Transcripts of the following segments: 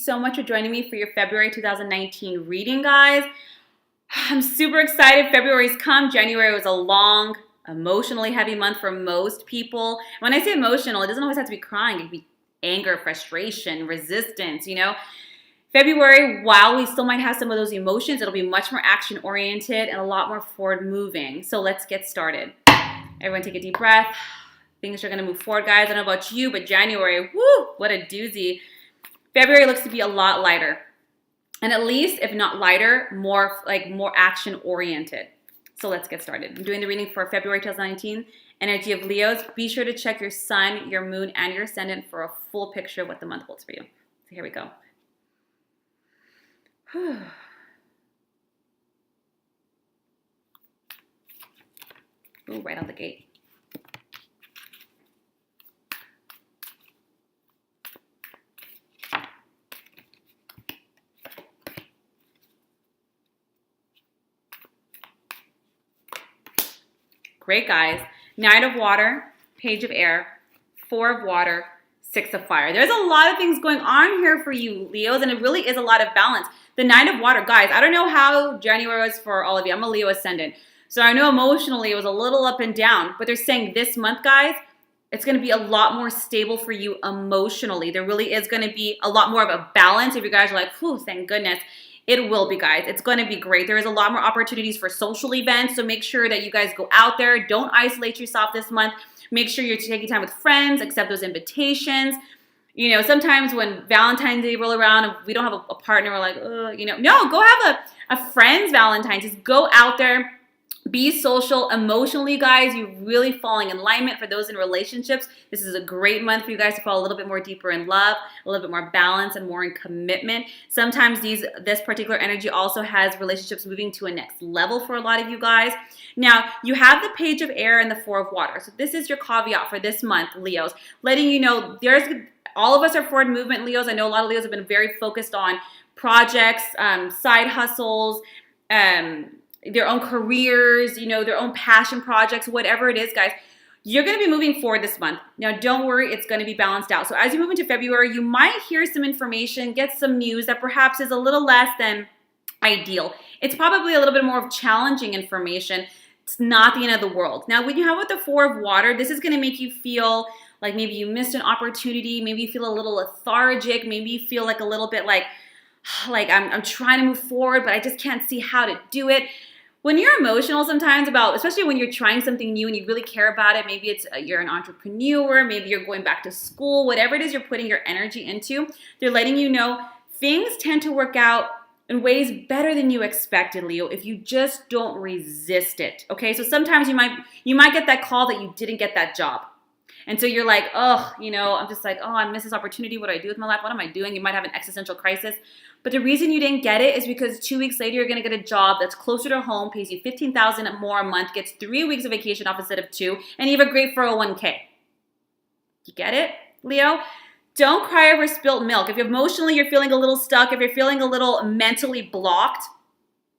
so much for joining me for your February 2019 reading, guys. I'm super excited. February's come. January was a long, emotionally heavy month for most people. When I say emotional, it doesn't always have to be crying. It can be anger, frustration, resistance, February, while we still might have some of those emotions, it'll be much more action-oriented and a lot more forward-moving. So let's get started. Everyone take a deep breath. Things are going to move forward, guys. I don't know about you, but January, woo, what a doozy. February looks to be a lot lighter. And at least, if not lighter, more action-oriented. So let's get started. I'm doing the reading for February 2019. Energy of Leos. Be sure to check your sun, your moon, and your ascendant for a full picture of what the month holds for you. So here we go. Ooh, right out the gate. Great, guys. Knight of Water, Page of Air, Four of Water, Six of Fire. There's a lot of things going on here for you, Leos, and it really is a lot of balance. The Knight of Water, guys, I don't know how January was for all of you. I'm a Leo ascendant. So I know emotionally it was a little up and down, but they're saying this month, guys, it's going to be a lot more stable for you emotionally. There really is going to be a lot more of a balance. If you guys are like, whew, thank goodness. It will be, guys. It's going to be great. There is a lot more opportunities for social events, so make sure that you guys go out there. Don't isolate yourself this month. Make sure you're taking time with friends, accept those invitations. Sometimes when Valentine's Day roll around and we don't have a partner, we're like, no, go have a friend's Valentine's. Just go out there. Be social. Emotionally, guys, you're really falling in alignment. For those in relationships, this is a great month for you guys to fall a little bit more deeper in love, a little bit more balance, and more in commitment. Sometimes this particular energy also has relationships moving to a next level for a lot of you guys. Now, you have the Page of Air and the Four of Water. So this is your caveat for this month, Leos, letting you know all of us are forward movement, Leos. I know a lot of Leos have been very focused on projects, side hustles, their own careers, their own passion projects, whatever it is, guys. You're going to be moving forward this month. Now, don't worry, it's going to be balanced out. So as you move into February, you might hear some information, get some news that perhaps is a little less than ideal. It's probably a little bit more of challenging information. It's not the end of the world. Now, when you have with the Four of Water, this is going to make you feel like maybe you missed an opportunity. Maybe you feel a little lethargic. Maybe you feel like a little bit like I'm trying to move forward, but I just can't see how to do it. When you're emotional sometimes especially when you're trying something new and you really care about it, maybe it's you're an entrepreneur, maybe you're going back to school, whatever it is you're putting your energy into, they're letting you know things tend to work out in ways better than you expected, Leo, if you just don't resist it, okay? So sometimes you might get that call that you didn't get that job. And so you're like, I'm just like, I missed this opportunity. What do I do with my life? What am I doing? You might have an existential crisis. But the reason you didn't get it is because 2 weeks later, you're going to get a job that's closer to home, pays you $15,000 more a month, gets 3 weeks of vacation off instead of 2, and you have a great 401k. You get it, Leo? Don't cry over spilt milk. If emotionally you're feeling a little stuck, if you're feeling a little mentally blocked,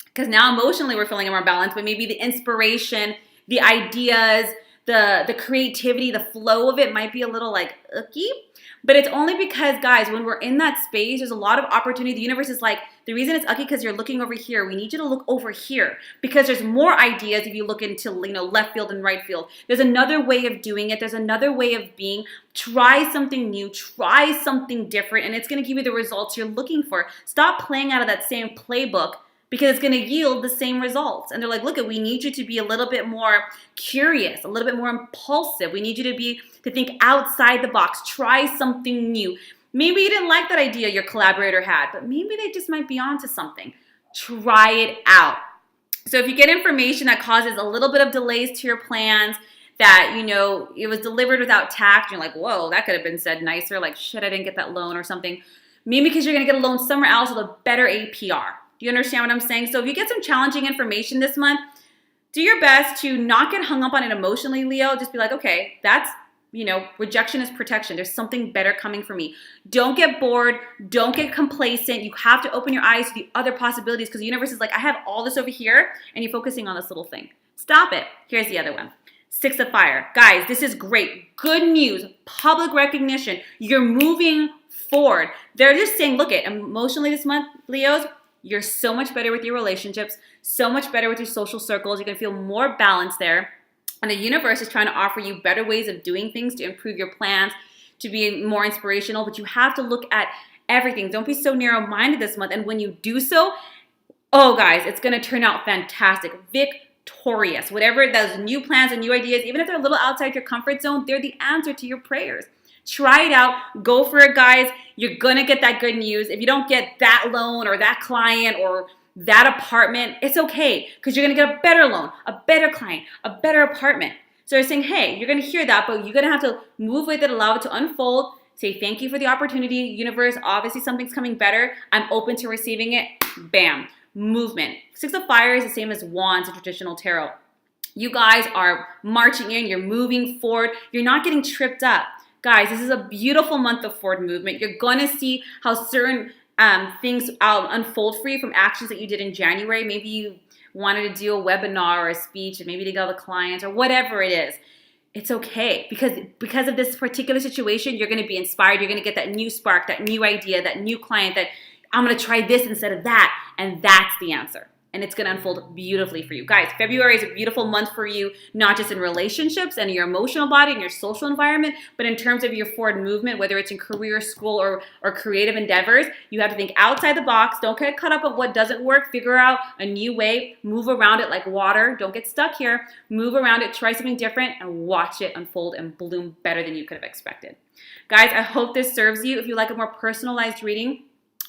because now emotionally we're feeling more balanced, but maybe the inspiration, the ideas, the creativity, the flow of it might be a little like icky. But it's only because, guys, when we're in that space, there's a lot of opportunity. The universe is like, the reason it's icky because you're looking over here. We need you to look over here because there's more ideas if you look into left field and right field. There's another way of doing it. There's another way of being. Try something new. Try something different, and it's going to give you the results you're looking for. Stop playing out of that same playbook because it's going to yield the same results. And they're like, look, we need you to be a little bit more curious, a little bit more impulsive. We need you to think outside the box. Try something new. Maybe you didn't like that idea your collaborator had, but maybe they just might be onto something. Try it out. So if you get information that causes a little bit of delays to your plans, that, it was delivered without tact, you're like, whoa, that could have been said nicer, like, shit, I didn't get that loan or something. Maybe because you're going to get a loan somewhere else with a better APR. Do you understand what I'm saying? So if you get some challenging information this month, do your best to not get hung up on it emotionally, Leo. Just be like, okay, that's, rejection is protection. There's something better coming for me. Don't get bored. Don't get complacent. You have to open your eyes to the other possibilities because the universe is like, I have all this over here and you're focusing on this little thing. Stop it. Here's the other one. Six of Fire. Guys, this is great. Good news. Public recognition. You're moving forward. They're just saying, look at emotionally this month, Leos, you're so much better with your relationships, so much better with your social circles. You're going to feel more balanced there. And the universe is trying to offer you better ways of doing things to improve your plans, to be more inspirational. But you have to look at everything. Don't be so narrow-minded this month. And when you do so, oh, guys, it's going to turn out fantastic. Victorious. Whatever those new plans and new ideas, even if they're a little outside your comfort zone, they're the answer to your prayers. Try it out. Go for it, guys. You're going to get that good news. If you don't get that loan or that client or that apartment, it's okay, because you're going to get a better loan, a better client, a better apartment. So they're saying, hey, you're going to hear that, but you're going to have to move with it, allow it to unfold, say thank you for the opportunity, universe, obviously something's coming better. I'm open to receiving it. Bam. Movement. Six of Fire is the same as Wands in traditional tarot. You guys are marching in. You're moving forward. You're not getting tripped up. Guys, this is a beautiful month of forward movement. You're going to see how certain things unfold for you from actions that you did in January. Maybe you wanted to do a webinar or a speech and maybe to get a client or whatever it is. It's okay, because of this particular situation, you're going to be inspired. You're going to get that new spark, that new idea, that new client, that I'm going to try this instead of that. And that's the answer. And it's going to unfold beautifully for you. Guys, February is a beautiful month for you, not just in relationships and your emotional body and your social environment, but in terms of your forward movement, whether it's in career, school, or creative endeavors. You have to think outside the box. Don't get caught up on what doesn't work. Figure out a new way. Move around it like water. Don't get stuck here. Move around it. Try something different and watch it unfold and bloom better than you could have expected. Guys, I hope this serves you. If you like a more personalized reading,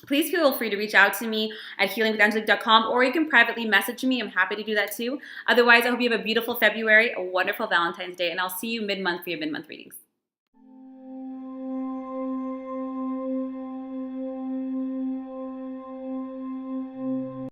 please feel free to reach out to me at healingwithangelic.com, or you can privately message me. I'm happy to do that too. Otherwise, I hope you have a beautiful February, a wonderful Valentine's Day, and I'll see you mid-month for your mid-month readings.